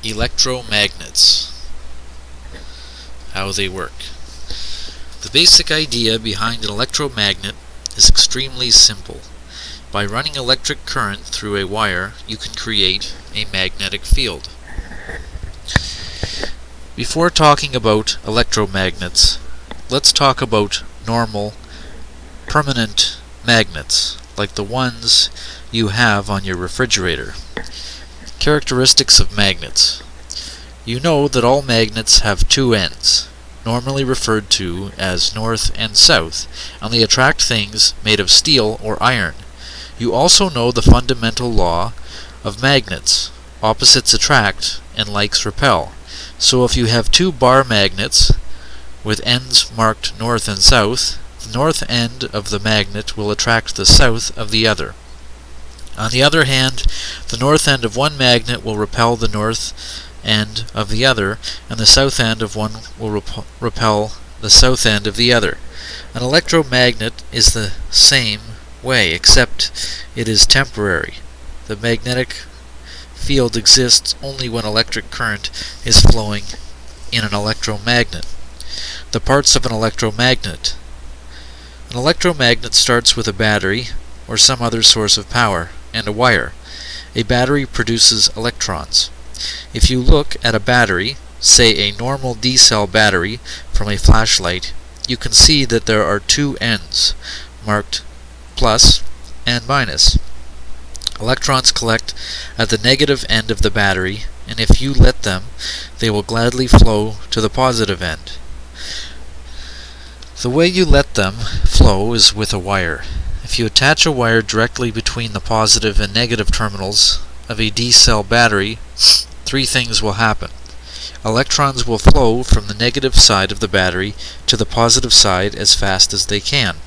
Electromagnets. How they work. The basic idea behind an electromagnet is extremely simple. By running electric current through a wire, you can create a magnetic field. Before talking about electromagnets, let's talk about normal, permanent magnets, like the ones you have on your refrigerator. Characteristics of magnets. You know that all magnets have two ends, normally referred to as north and south, and they attract things made of steel or iron. You also know the fundamental law of magnets: opposites attract and likes repel. So if you have two bar magnets with ends marked north and south, the north end of the magnet will attract the south of the other. On the other hand, the north end of one magnet will repel the north end of the other, and the south end of one will repel the south end of the other. An electromagnet is the same way, except it is temporary. The magnetic field exists only when electric current is flowing in an electromagnet. The parts of an electromagnet. An electromagnet starts with a battery or some other source of power and a wire. A battery produces electrons. If you look at a battery, say a normal D-cell battery, from a flashlight, you can see that there are two ends, marked plus and minus. Electrons collect at the negative end of the battery, and if you let them, they will gladly flow to the positive end. The way you let them flow is with a wire. If you attach a wire directly between the positive and negative terminals of a D-cell battery, three things will happen. Electrons will flow from the negative side of the battery to the positive side as fast as they can.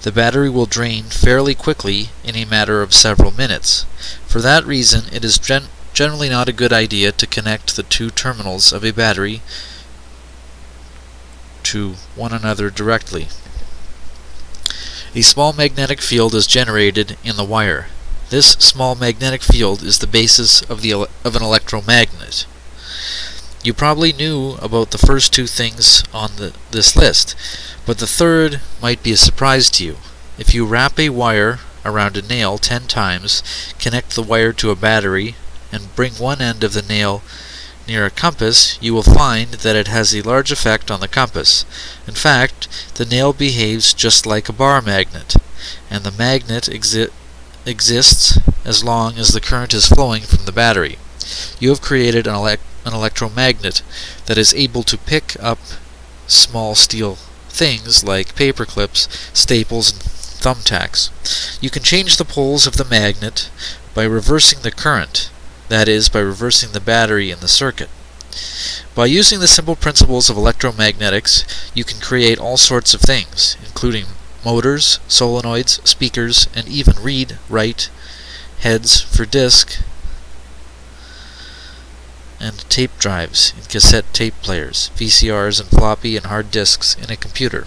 The battery will drain fairly quickly in a matter of several minutes. For that reason, it is generally not a good idea to connect the two terminals of a battery to one another directly. A small magnetic field is generated in the wire. This small magnetic field is the basis of an electromagnet. You probably knew about the first two things on this list, but the third might be a surprise to you. If you wrap a wire around a nail 10 times, connect the wire to a battery, and bring one end of the nail near a compass, you will find that it has a large effect on the compass. In fact, the nail behaves just like a bar magnet, and the magnet exists as long as the current is flowing from the battery. You have created an electromagnet that is able to pick up small steel things like paper clips, staples, and thumbtacks. You can change the poles of the magnet by reversing the current, that is, by reversing the battery in the circuit. By using the simple principles of electromagnetics, you can create all sorts of things, including motors, solenoids, speakers, and even read, write, heads for disc, and tape drives in cassette tape players, VCRs and floppy and hard disks in a computer.